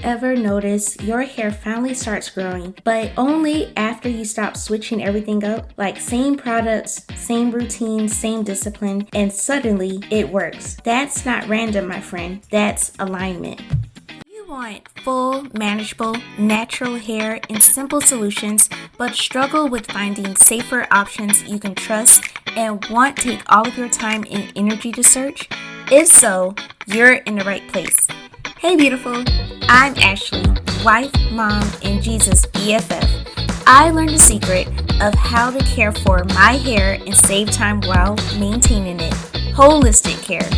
ever noticed your hair finally starts growing, but only after you stop switching everything up? Like same products, same routine, same discipline, and suddenly it works. That's not random, my friend. That's alignment. You want full, manageable, natural hair and simple solutions, but struggle with finding safer options you can trust and want to take all of your time and energy to search? If so, you're in the right place. Hey beautiful, I'm Ashley, wife, mom, and Jesus BFF. I learned the secret of how to care for my hair and save time while maintaining it. Holistic care.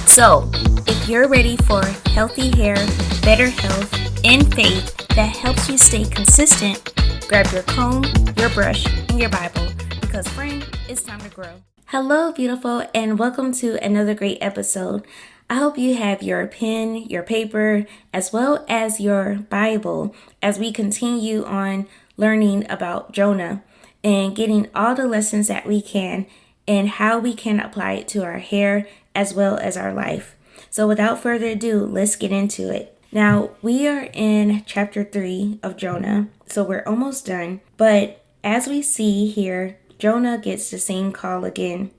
So, if you're ready for healthy hair, better health, and faith that helps you stay consistent, grab your comb, your brush, and your Bible, because friend, it's time to grow. Hello beautiful, and welcome to another great episode. I hope you have your pen, your paper, as well as your Bible as we continue on learning about Jonah and getting all the lessons that we can and how we can apply it to our hair as well as our life. So without further ado, let's get into it. Now, we are in chapter 3 of Jonah, so we're almost done. But as we see here, Jonah gets the same call again.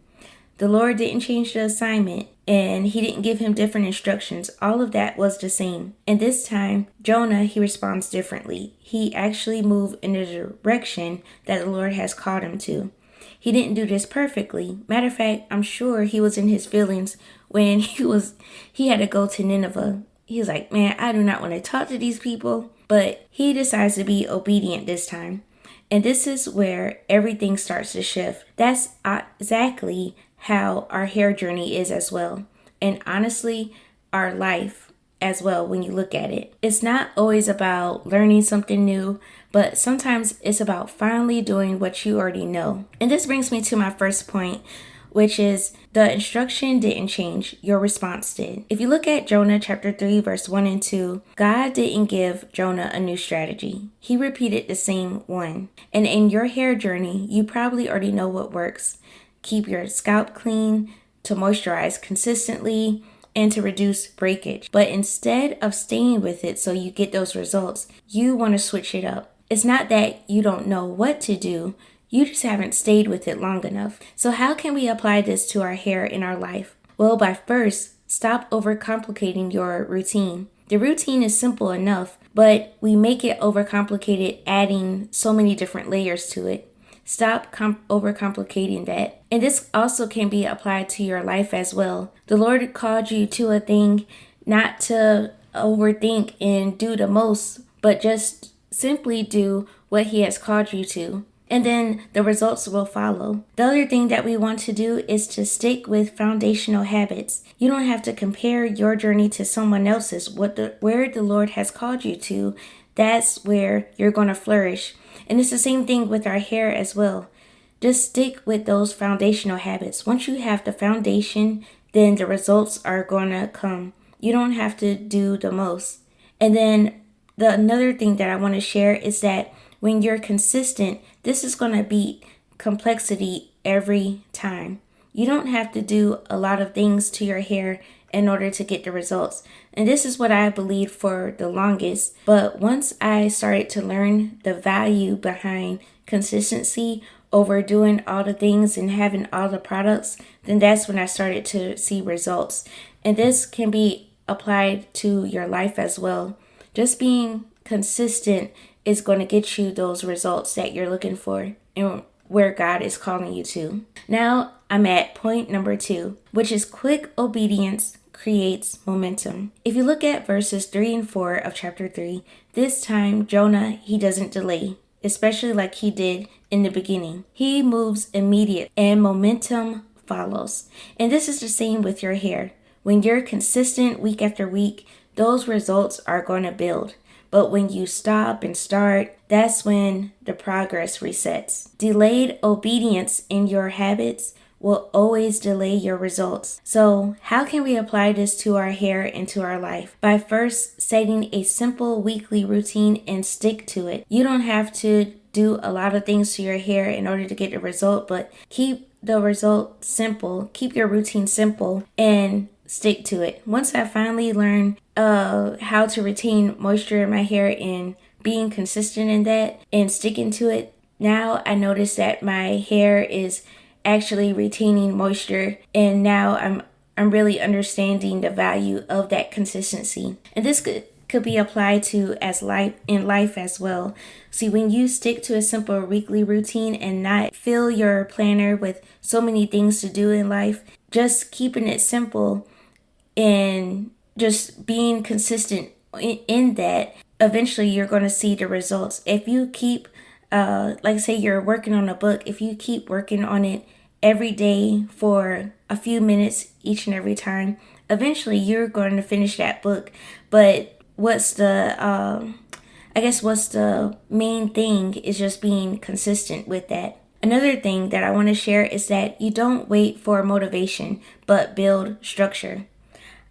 The Lord didn't change the assignment, and he didn't give him different instructions. All of that was the same. And this time, Jonah, he responds differently. He actually moved in the direction that the Lord has called him to. He didn't do this perfectly. Matter of fact, I'm sure he was in his feelings when he had to go to Nineveh. He was like, man, I do not want to talk to these people. But he decides to be obedient this time. And this is where everything starts to shift. That's exactly how our hair journey is as well. And honestly, our life as well when you look at it. It's not always about learning something new, but sometimes it's about finally doing what you already know. And this brings me to my first point, which is the instruction didn't change, your response did. If you look at Jonah chapter 3, verse 1 and 2, God didn't give Jonah a new strategy. He repeated the same one. And in your hair journey, you probably already know what works. Keep your scalp clean, to moisturize consistently, and to reduce breakage. But instead of staying with it so you get those results, you want to switch it up. It's not that you don't know what to do, you just haven't stayed with it long enough. So how can we apply this to our hair in our life? Well, by first, stop overcomplicating your routine. The routine is simple enough, but we make it overcomplicated, adding so many different layers to it. Stop overcomplicating that. And this also can be applied to your life as well. The Lord called you to a thing not to overthink and do the most, but just simply do what He has called you to. And then the results will follow. The other thing that we want to do is to stick with foundational habits. You don't have to compare your journey to someone else's. Where the Lord has called you to, that's where you're going to flourish. And it's the same thing with our hair as well. Just stick with those foundational habits. Once you have the foundation, then the results are going to come. You don't have to do the most. And then another thing that I want to share is that when you're consistent, this is going to beat complexity every time. You don't have to do a lot of things to your hair in order to get the results. And this is what I believed for the longest. But once I started to learn the value behind consistency over doing all the things and having all the products, then that's when I started to see results. And this can be applied to your life as well. Just being consistent is going to get you those results that you're looking for and where God is calling you to. Now I'm at point number 2, which is quick obedience creates momentum. If you look at verses 3 and 4 of chapter 3, this time Jonah, he doesn't delay, especially like he did in the beginning. He moves immediate and momentum follows. And this is the same with your hair. When you're consistent week after week, those results are going to build. But when you stop and start, that's when the progress resets. Delayed obedience in your habits will always delay your results. So how can we apply this to our hair and to our life? By first setting a simple weekly routine and stick to it. You don't have to do a lot of things to your hair in order to get the result, but keep the result simple. Keep your routine simple and stick to it. Once I finally learned how to retain moisture in my hair and being consistent in that and sticking to it, now I notice that my hair is actually retaining moisture, and now I'm really understanding the value of that consistency. And this could be applied to as life in life as well. See, when you stick to a simple weekly routine and not fill your planner with so many things to do in life, just keeping it simple and just being consistent in that, eventually you're going to see the results. If you keep, like say you're working on a book, if you keep working on it every day for a few minutes each and every time, eventually you're going to finish that book. But what's the main thing is just being consistent with that. Another thing that I want to share is that you don't wait for motivation, but build structure.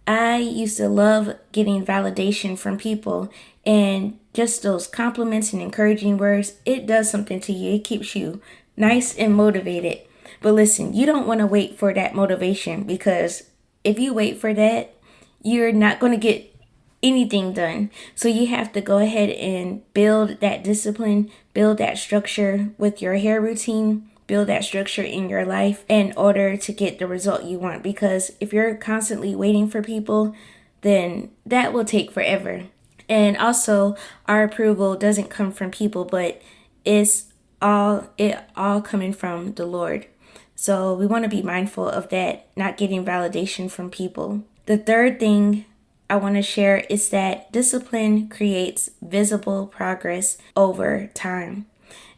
I used to love getting validation from people, and just those compliments and encouraging words, it does something to you. It keeps you nice and motivated. But listen, you don't want to wait for that motivation, because if you wait for that, you're not going to get anything done. So you have to go ahead and build that discipline, build that structure with your hair routine, build that structure in your life in order to get the result you want. Because if you're constantly waiting for people, then that will take forever. And also, our approval doesn't come from people, but it all coming from the Lord. So we want to be mindful of that, not getting validation from people. The third thing I want to share is that discipline creates visible progress over time.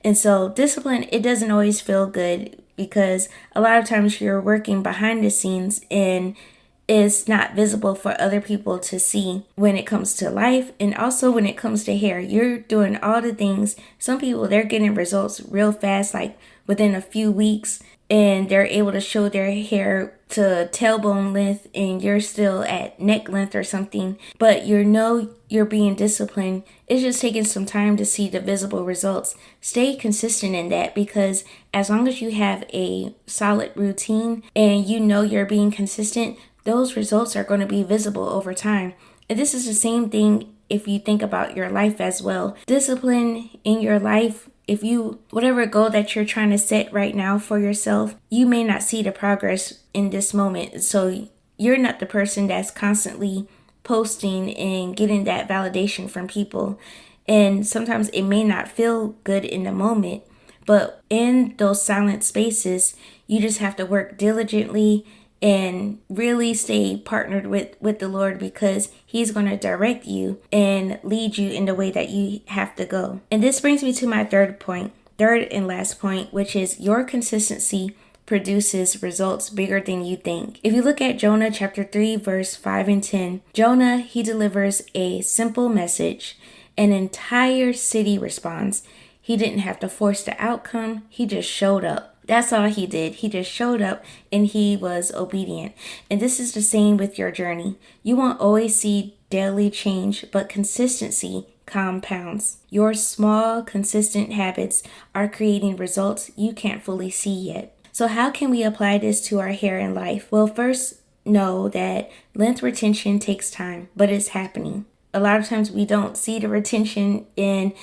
And so discipline, it doesn't always feel good, because a lot of times you're working behind the scenes and it's not visible for other people to see when it comes to life, and also when it comes to hair. You're doing all the things. Some people, they're getting results real fast, like within a few weeks, and they're able to show their hair to tailbone length, and you're still at neck length or something. But you're being disciplined. It's just taking some time to see the visible results. Stay consistent in that, because as long as you have a solid routine and you know you're being consistent, those results are going to be visible over time. And this is the same thing if you think about your life as well. Discipline in your life, whatever goal that you're trying to set right now for yourself, you may not see the progress in this moment. So you're not the person that's constantly posting and getting that validation from people. And sometimes it may not feel good in the moment, but in those silent spaces, you just have to work diligently and really stay partnered with the Lord, because He's going to direct you and lead you in the way that you have to go. And this brings me to my third and last point, which is your consistency produces results bigger than you think. If you look at Jonah chapter 3, verse 5 and 10, Jonah, he delivers a simple message. An entire city responds. He didn't have to force the outcome. He just showed up. That's all he did. He just showed up and he was obedient. And this is the same with your journey. You won't always see daily change, but consistency compounds. Your small, consistent habits are creating results you can't fully see yet. So how can we apply this to our hair and life? Well, first, know that length retention takes time, but it's happening. A lot of times we don't see the retention in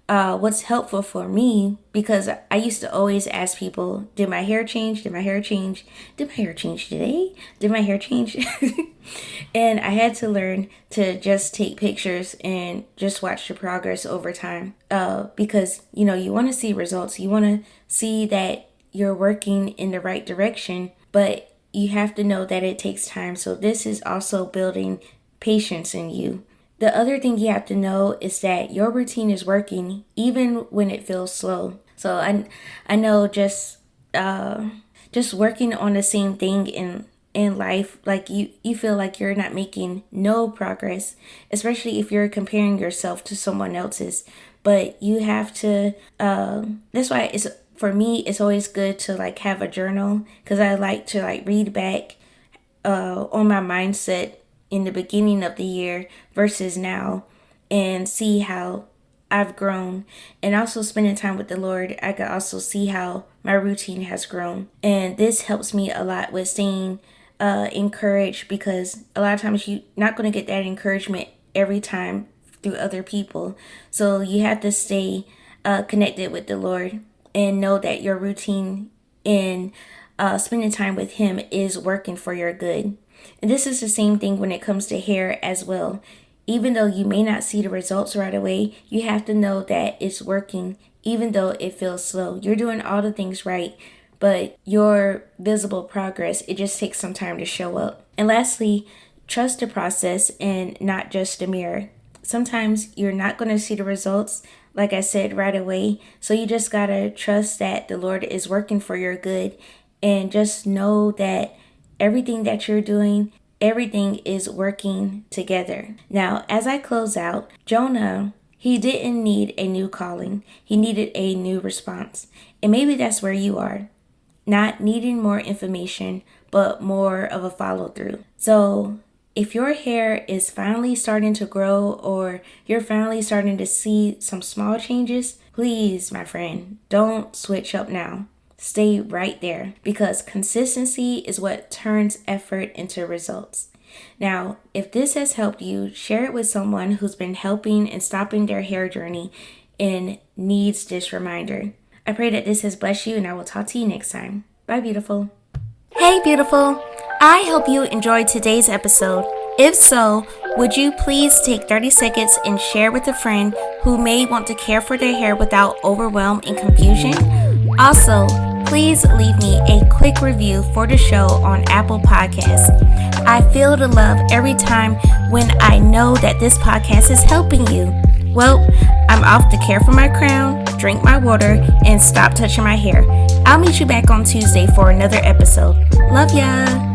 what's helpful for me, because I used to always ask people, did my hair change? Did my hair change? Did my hair change today? Did my hair change? And I had to learn to just take pictures and just watch the progress over time. Because, you want to see results. You want to see that you're working in the right direction, but you have to know that it takes time. So this is also building patience in you. The other thing you have to know is that your routine is working even when it feels slow. So I know just working on the same thing in life, like you feel like you're not making no progress, especially if you're comparing yourself to someone else's. But you have to, that's why for me, it's always good to have a journal, because I like to read back on my mindset in the beginning of the year versus now, and see how I've grown. And also spending time with the Lord, I can also see how my routine has grown. And this helps me a lot with staying encouraged, because a lot of times you're not going to get that encouragement every time through other people. So you have to stay connected with the Lord and know that your routine in spending time with Him is working for your good. And this is the same thing when it comes to hair as well. Even though you may not see the results right away, you have to know that it's working, even though it feels slow. You're doing all the things right, but your visible progress, it just takes some time to show up. And lastly, trust the process and not just the mirror. Sometimes you're not going to see the results, like I said, right away. So you just got to trust that the Lord is working for your good, and just know that everything that you're doing, everything is working together. Now, as I close out, Jonah, he didn't need a new calling. He needed a new response. And maybe that's where you are. Not needing more information, but more of a follow through. So if your hair is finally starting to grow, or you're finally starting to see some small changes, please, my friend, don't switch up now. Stay right there, because consistency is what turns effort into results. Now, if this has helped you, share it with someone who's been helping and stopping their hair journey and needs this reminder. I pray that this has blessed you, and I will talk to you next time. Bye, beautiful. Hey, beautiful. I hope you enjoyed today's episode. If so, would you please take 30 seconds and share with a friend who may want to care for their hair without overwhelm and confusion? Also, please leave me a quick review for the show on Apple Podcasts. I feel the love every time when I know that this podcast is helping you. Well, I'm off to care for my crown, drink my water, and stop touching my hair. I'll meet you back on Tuesday for another episode. Love ya!